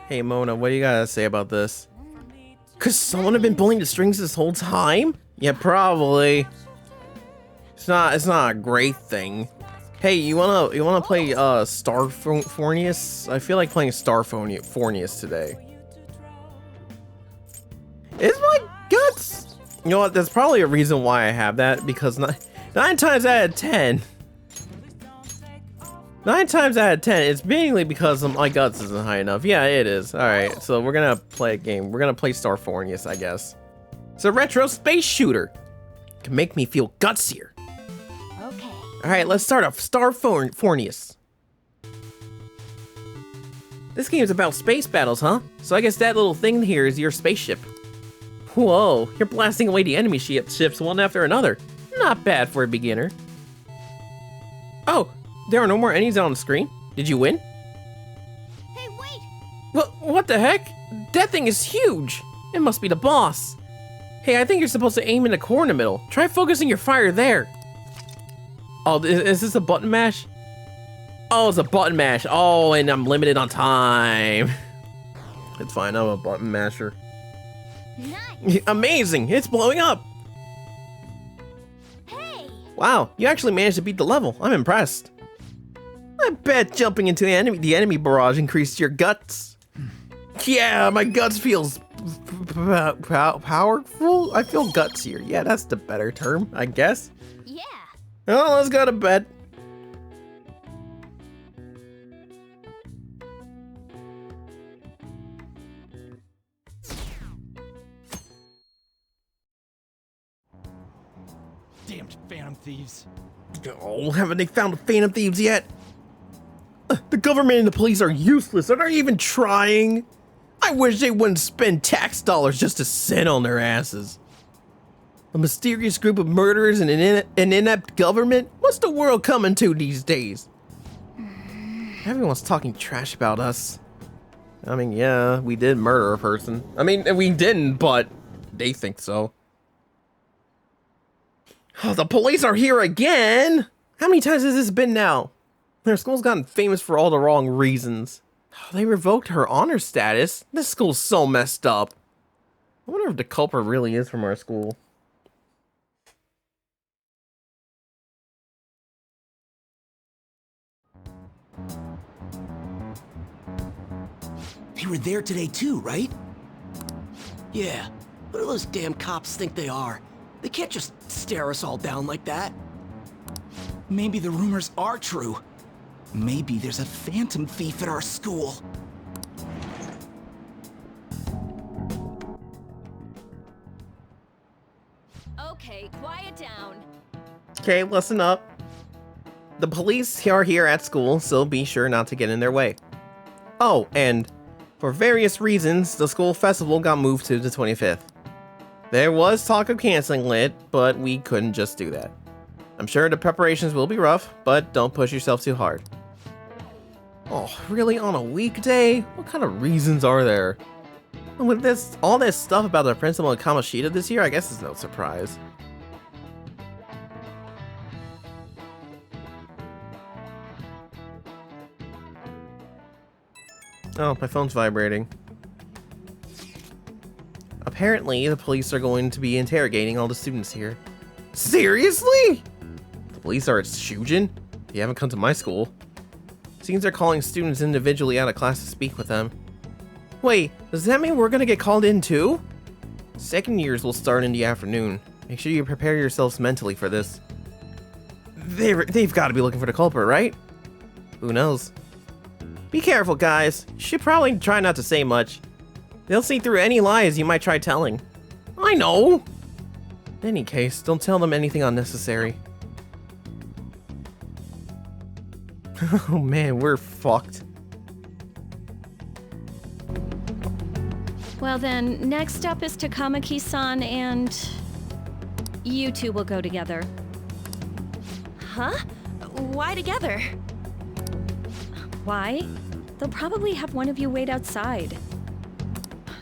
Hey Mona, what do you gotta say about this? Cause someone have been pulling the strings this whole time? Yeah, probably. It's not a great thing. Hey, you wanna play Starfornius? I feel like playing Starfornius today. Is my guts? You know what? There's probably a reason why I have that, because nine times out of 10, it's mainly because my guts isn't high enough. Yeah, it is. All right, so we're gonna play a game. We're gonna play Starfornius, I guess. It's a retro space shooter. It can make me feel gutsier. Okay. All right, let's start off Starfornius. This game is about space battles, huh? So I guess that little thing here is your spaceship. Whoa, you're blasting away the enemy ships one after another. Not bad for a beginner. Oh, there are no more enemies on the screen? Did you win? Hey, wait! What the heck? That thing is huge! It must be the boss. Hey, I think you're supposed to aim in the core in the middle. Try focusing your fire there. Oh, is this a button mash? Oh, it's a button mash. Oh, and I'm limited on time. It's fine, I'm a button masher. Nice! Amazing! It's blowing up! Hey! Wow, you actually managed to beat the level. I'm impressed. I bet jumping into the enemy barrage increased your guts. Yeah, my guts feels powerful. I feel gutsier. Yeah, that's the better term, I guess. Yeah! Oh, let's go to bed. Damned Phantom Thieves. Oh, haven't they found the Phantom Thieves yet? The government and the police are useless. They're not even trying. I wish they wouldn't spend tax dollars just to sit on their asses. A mysterious group of murderers and an inept government? What's the world coming to these days? Everyone's talking trash about us. I mean, yeah, we did murder a person. I mean, we didn't, but they think so. Oh, the police are here again! How many times has this been now? Their school's gotten famous for all the wrong reasons. Oh, they revoked her honor status? This school's so messed up. I wonder if the culprit really is from our school. They were there today too, right? Yeah. What do those damn cops think they are? They can't just stare us all down like that. Maybe the rumors are true. Maybe there's a phantom thief at our school. Okay, quiet down. Okay, listen up. The police are here at school, so be sure not to get in their way. Oh, and for various reasons, the school festival got moved to the 25th. There was talk of canceling it, but we couldn't just do that. I'm sure the preparations will be rough, but don't push yourself too hard. Oh, really? On a weekday? What kind of reasons are there? And with all this stuff about the principal and Kamoshida this year, I guess it's no surprise. Oh, my phone's vibrating. Apparently, the police are going to be interrogating all the students here. Seriously? The police are at Shujin? You haven't come to my school. Seems they're calling students individually out of class to speak with them. Wait, does that mean we're gonna get called in too? Second years will start in the afternoon. Make sure you prepare yourselves mentally for this. They've got to be looking for the culprit, right? Who knows? Be careful, guys. You should probably try not to say much. They'll see through any lies you might try telling. I know! In any case, don't tell them anything unnecessary. Oh man, we're fucked. Well then, next up is Takamaki-san and... you two will go together. Huh? Why together? Why? They'll probably have one of you wait outside.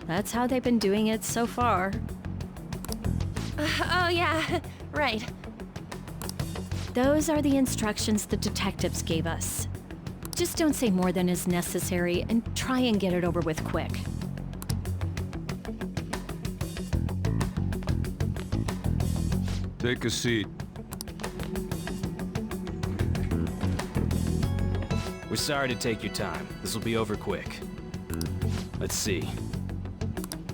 That's how they've been doing it so far. Oh yeah, right. Those are the instructions the detectives gave us. Just don't say more than is necessary and try and get it over with quick. Take a seat. We're sorry to take your time. This will be over quick. Let's see.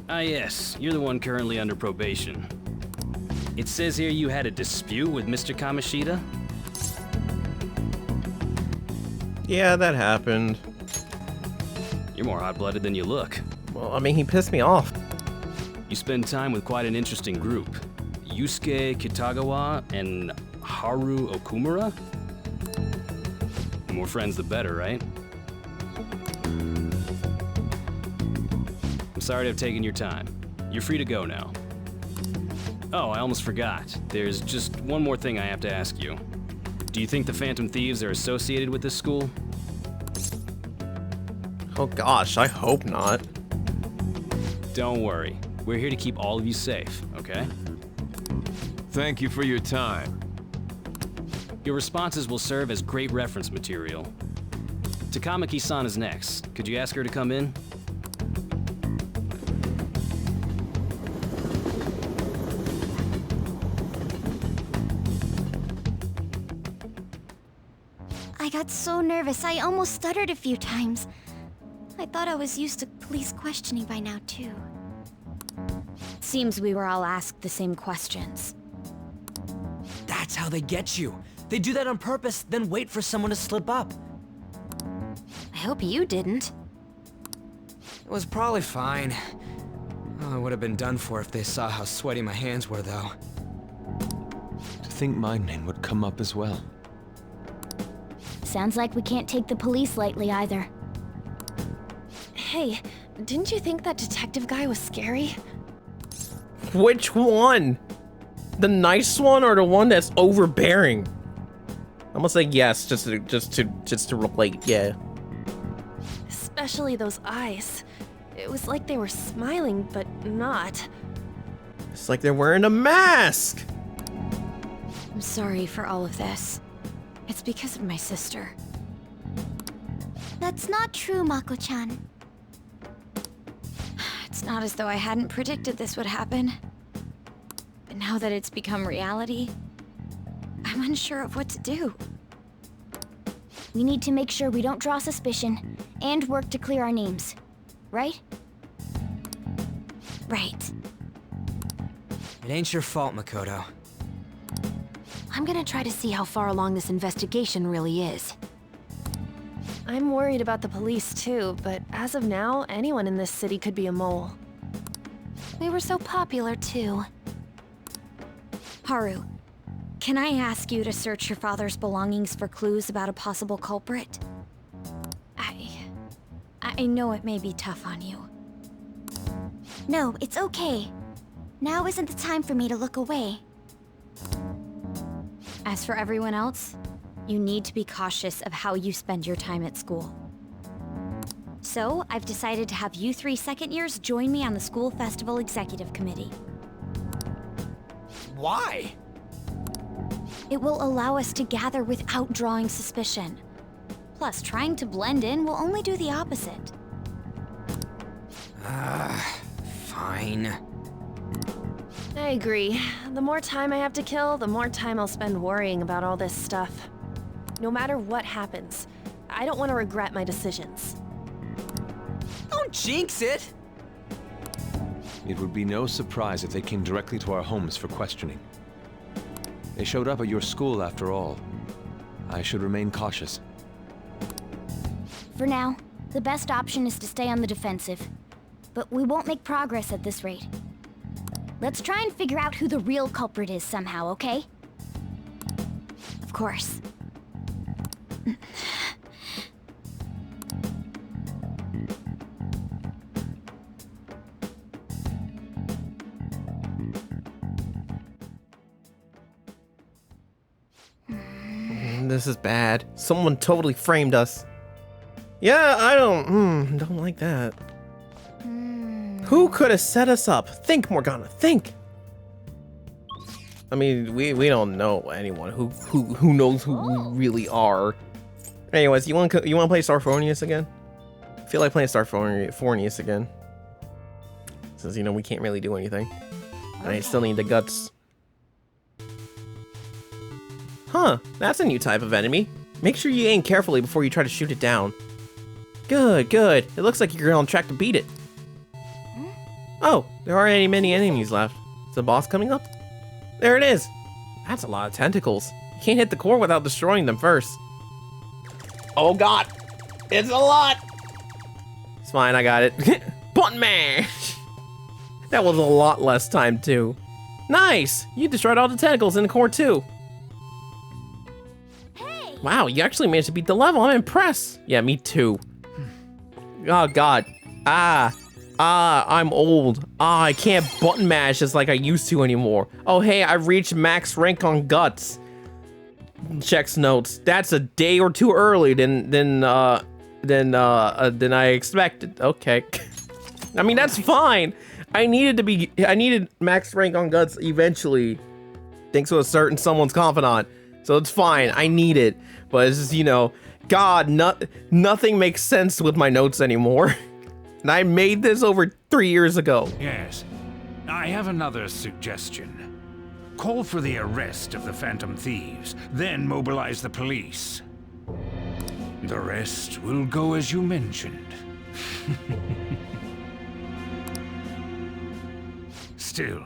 Ah yes, you're the one currently under probation. It says here you had a dispute with Mr. Kamoshida? Yeah, that happened. You're more hot-blooded than you look. Well, I mean, he pissed me off. You spend time with quite an interesting group. Yusuke Kitagawa and Haru Okumura? The more friends, the better, right? I'm sorry to have taken your time. You're free to go now. Oh, I almost forgot. There's just one more thing I have to ask you. Do you think the Phantom Thieves are associated with this school? Oh gosh, I hope not. Don't worry. We're here to keep all of you safe, okay? Thank you for your time. Your responses will serve as great reference material. Takamaki-san is next. Could you ask her to come in? I got so nervous, I almost stuttered a few times. I thought I was used to police questioning by now, too. Seems we were all asked the same questions. That's how they get you. They do that on purpose, then wait for someone to slip up. I hope you didn't. It was probably fine. Oh, I would have been done for if they saw how sweaty my hands were, though. To think my name would come up as well. Sounds like we can't take the police lightly either. Hey, didn't you think that detective guy was scary? Which one? The nice one or the one that's overbearing? I'm gonna say yes, just to relate. Yeah. Especially those eyes. It was like they were smiling, but not. It's like they're wearing a mask. I'm sorry for all of this. It's because of my sister. That's not true, Mako-chan. It's not as though I hadn't predicted this would happen. But now that it's become reality, I'm unsure of what to do. We need to make sure we don't draw suspicion, and work to clear our names. Right? Right. It ain't your fault, Makoto. I'm gonna try to see how far along this investigation really is. I'm worried about the police too, but as of now, anyone in this city could be a mole. We were so popular, too. Haru, can I ask you to search your father's belongings for clues about a possible culprit? I know it may be tough on you. No, it's okay. Now isn't the time for me to look away. As for everyone else, you need to be cautious of how you spend your time at school. So, I've decided to have you 3 second years join me on the school festival executive committee. Why? It will allow us to gather without drawing suspicion. Plus, trying to blend in will only do the opposite. Fine. I agree. The more time I have to kill, the more time I'll spend worrying about all this stuff. No matter what happens, I don't want to regret my decisions. Don't jinx it! It would be no surprise if they came directly to our homes for questioning. They showed up at your school after all. I should remain cautious. For now, the best option is to stay on the defensive. But we won't make progress at this rate. Let's try and figure out who the real culprit is somehow, okay? Of course. This is bad. Someone totally framed us. Yeah, I don't like that. Who could have set us up? Think, Morgana, think. I mean, we don't know anyone who knows who we really are. Anyways, you want to play Starphornius again? I feel like playing Starphornius again. Since, you know, we can't really do anything. And I still need the guts. Huh, that's a new type of enemy. Make sure you aim carefully before you try to shoot it down. Good, good. It looks like you're on track to beat it. Oh, there aren't many enemies left. Is the boss coming up? There it is. That's a lot of tentacles. You can't hit the core without destroying them first. Oh god, it's a lot. It's fine, I got it. Button mash. That was a lot less time too. Nice, you destroyed all the tentacles in the core too. Hey! Wow, you actually managed to beat the level. I'm impressed. Yeah, me too. Oh god. I'm old. I can't button mash as like I used to anymore. Oh hey, I reached max rank on guts. Checks notes. That's a day or two early than I expected. Okay. I mean, that's fine. I needed max rank on guts eventually, thanks to a certain someone's confidant. So it's fine. I need it, but it's just, you know, God, nothing makes sense with my notes anymore. And I made this over 3 years ago. Yes. I have another suggestion. Call for the arrest of the Phantom Thieves, then mobilize the police. The rest will go as you mentioned. Still,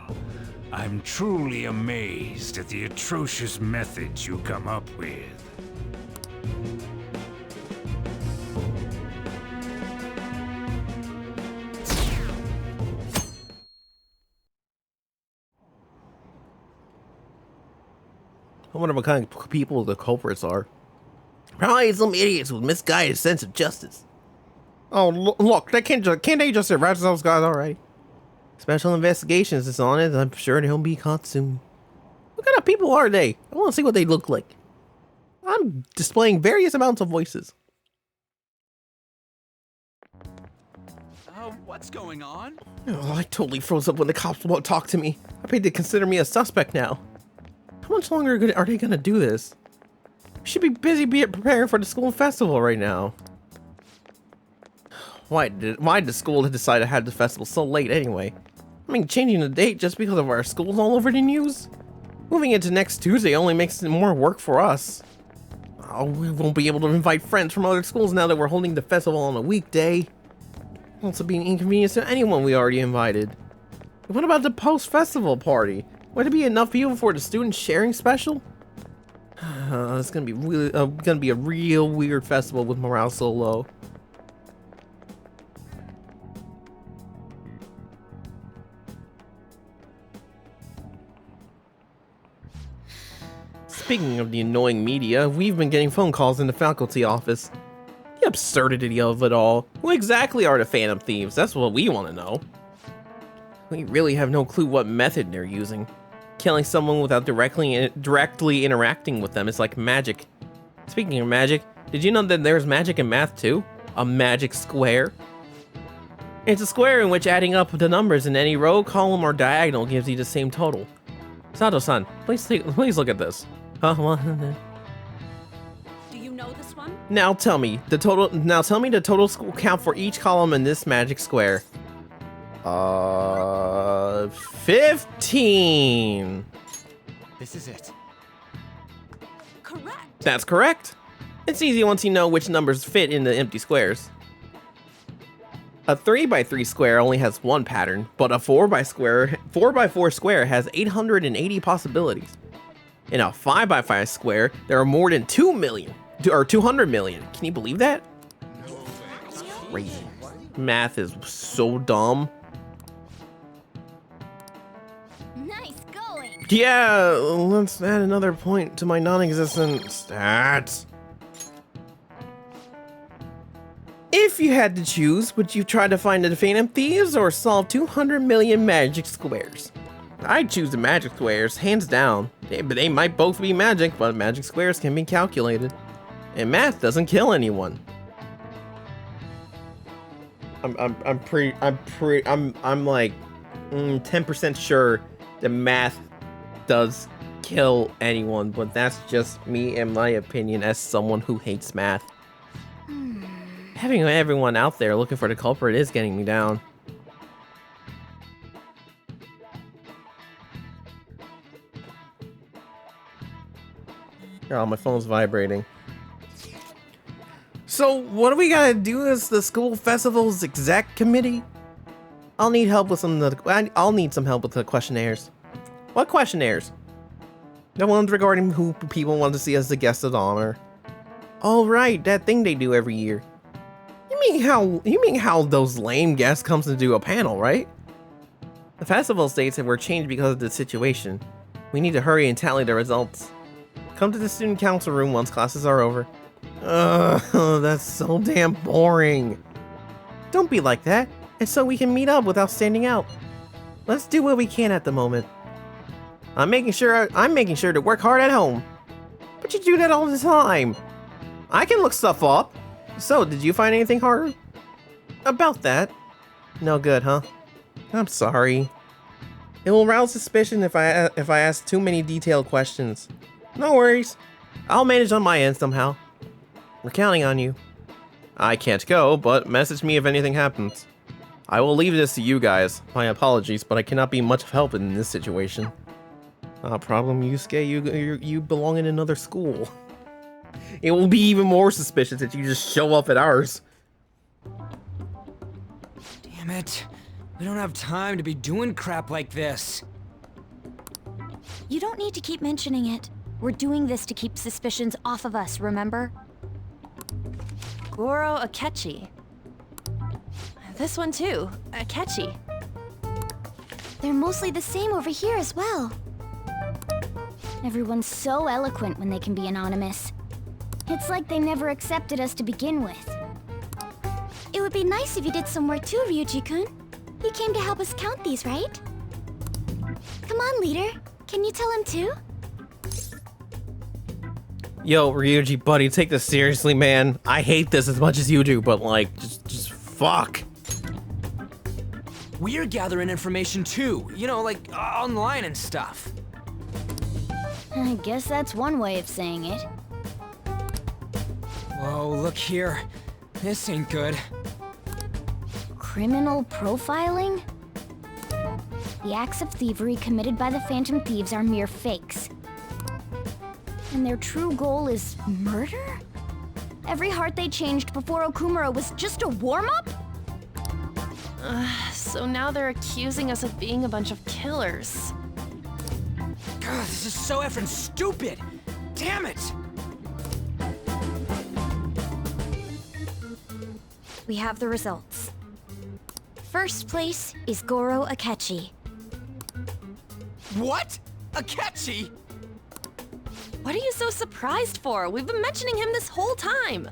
I'm truly amazed at the atrocious methods you come up with. I wonder what kind of people the culprits are. Probably some idiots with misguided sense of justice. Oh, look, can't they just arrest those guys already? Special investigations is on it. I'm sure they'll be caught soon. What kind of people are they? I want to see what they look like. I'm displaying various amounts of voices. What's going on? Oh, I totally froze up when the cops won't talk to me. I paid to consider me a suspect now. How much longer are they gonna do this? We should be busy preparing for the school festival right now. Why did the school decide to have the festival so late anyway? I mean, changing the date just because of our school's all over the news? Moving it to next Tuesday only makes it more work for us. Oh, we won't be able to invite friends from other schools now that we're holding the festival on a weekday. Also be an inconvenience to anyone we already invited. What about the post-festival party? Would it be enough people for the student sharing special? It's gonna be a real weird festival with morale so low. Speaking of the annoying media, we've been getting phone calls in the faculty office. The absurdity of it all. Who exactly are the Phantom Thieves? That's what we want to know. We really have no clue what method they're using. Killing someone without directly interacting with them is like magic. Speaking of magic, did you know that there's magic in math too? A magic square? It's a square in which adding up the numbers in any row, column, or diagonal gives you the same total. Sato-san, please look at this. Huh? Do you know this one? Now tell me the total count for each column in this magic square. 15. This is it. Correct. That's correct. It's easy once you know which numbers fit in the empty squares. A 3x3 square only has one pattern, but a 4x4 square has 880 possibilities. In a 5x5 square, there are more than 200 million. Can you believe that? It's crazy. Math is so dumb. Nice going. Yeah, let's add another point to my non-existent stats. If you had to choose, would you try to find the Phantom Thieves or solve 200 million magic squares? I'd choose the magic squares, hands down. They might both be magic, but magic squares can be calculated. And math doesn't kill anyone. I'm like 10% sure that math does kill anyone, but that's just me and my opinion as someone who hates math. Having everyone out there looking for the culprit is getting me down. Oh, my phone's vibrating. So, what do we gotta do as the school festival's exec committee? I'll need help with I'll need some help with the questionnaires. What questionnaires? The ones regarding who people want to see as the guest of honor. Oh right, that thing they do every year. You mean how those lame guests comes to do a panel, right? The festival states that we're changed because of the situation. We need to hurry and tally the results. Come to the student council room once classes are over. Ugh, that's so damn boring. Don't be like that. It's so we can meet up without standing out. Let's do what we can at the moment. I'm making sure to work hard at home. But you do that all the time. I can look stuff up. So, did you find anything hard? About that? No good, huh? I'm sorry. It will rouse suspicion if I ask too many detailed questions. No worries. I'll manage on my end somehow. We're counting on you. I can't go, but message me if anything happens. I will leave this to you guys. My apologies, but I cannot be much help in this situation. Problem, Yusuke, you belong in another school. It will be even more suspicious if you just show up at ours. Damn it. We don't have time to be doing crap like this. You don't need to keep mentioning it. We're doing this to keep suspicions off of us, remember? Goro Akechi. This one too, Akechi. They're mostly the same over here as well. Everyone's so eloquent when they can be anonymous. It's like they never accepted us to begin with. It would be nice if you did some work too, Ryuji-kun. He came to help us count these, right? Come on, leader. Can you tell him too? Yo, Ryuji, buddy, take this seriously, man. I hate this as much as you do, but like, just fuck. We're gathering information too, you know, like online and stuff. I guess that's one way of saying it. Whoa, look here. This ain't good. Criminal profiling? The acts of thievery committed by the Phantom Thieves are mere fakes. And their true goal is murder? Every heart they changed before Okumura was just a warm-up? So now they're accusing us of being a bunch of killers. God, this is so effing stupid! Damn it! We have the results. First place is Goro Akechi. What? Akechi? What are you so surprised for? We've been mentioning him this whole time.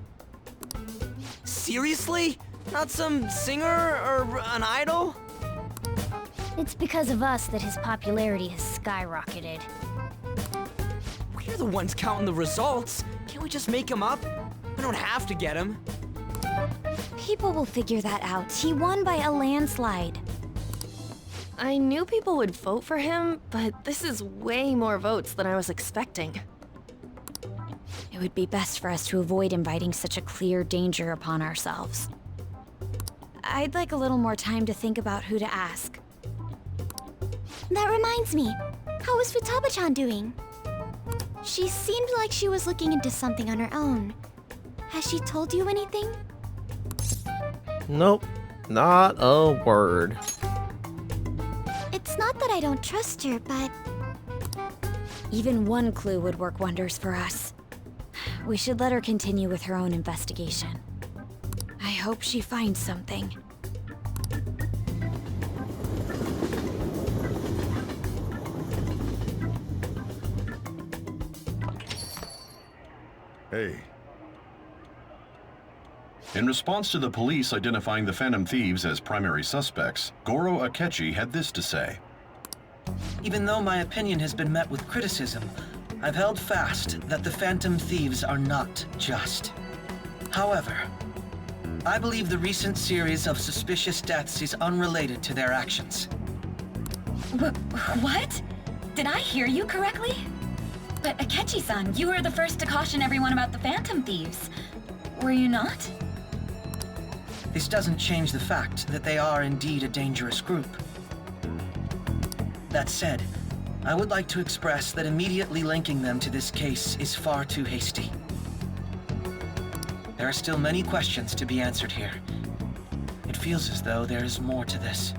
Seriously? Not some singer or an idol? It's because of us that his popularity has skyrocketed. We're the ones counting the results. Can't we just make him up? We don't have to get him. People will figure that out. He won by a landslide. I knew people would vote for him, but this is way more votes than I was expecting. It would be best for us to avoid inviting such a clear danger upon ourselves. I'd like a little more time to think about who to ask. That reminds me. How is Futaba-chan doing? She seemed like she was looking into something on her own. Has she told you anything? Nope, not a word. It's not that I don't trust her, but... Even one clue would work wonders for us. We should let her continue with her own investigation. I hope she finds something. Hey. In response to the police identifying the Phantom Thieves as primary suspects, Goro Akechi had this to say. Even though my opinion has been met with criticism, I've held fast that the Phantom Thieves are not just. However, I believe the recent series of suspicious deaths is unrelated to their actions. What? Did I hear you correctly? But Akechi-san, you were the first to caution everyone about the Phantom Thieves. Were you not? This doesn't change the fact that they are indeed a dangerous group. That said, I would like to express that immediately linking them to this case is far too hasty. There are still many questions to be answered here. It feels as though there is more to this.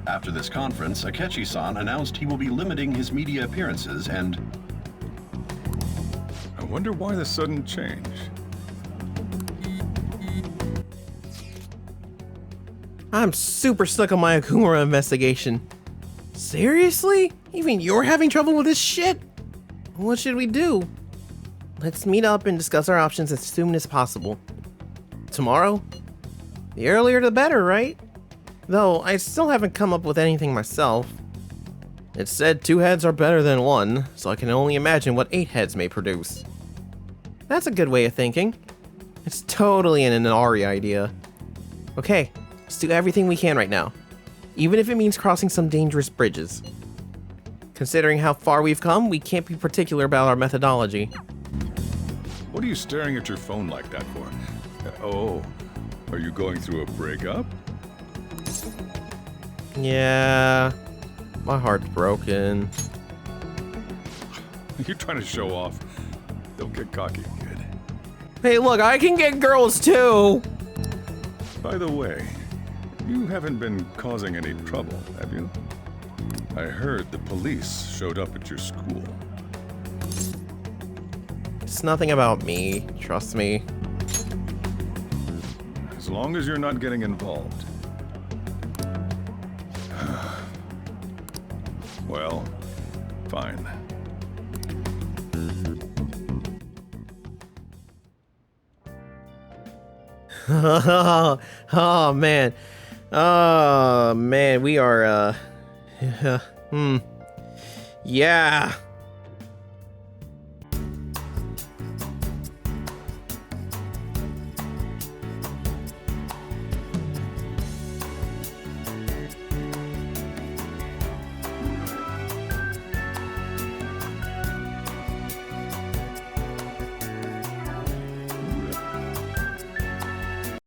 After this conference, Akechi-san announced he will be limiting his media appearances and... I wonder why the sudden change. I'm super stuck on my Akumura investigation. Seriously? Even you're having trouble with this shit? What should we do? Let's meet up and discuss our options as soon as possible. Tomorrow? The earlier the better, right? Though, I still haven't come up with anything myself. It said 2 heads are better than 1, so I can only imagine what 8 heads may produce. That's a good way of thinking. It's totally an Inari idea. Okay, let's do everything we can right now, even if it means crossing some dangerous bridges. Considering how far we've come, we can't be particular about our methodology. What are you staring at your phone like that for? Oh, are you going through a breakup? Yeah, my heart's broken. You're trying to show off. Don't get cocky, kid. Hey, look, I can get girls too! By the way, you haven't been causing any trouble, have you? I heard the police showed up at your school. It's nothing about me, trust me. As long as you're not getting involved. Well, fine. Oh man. Oh man, we are yeah.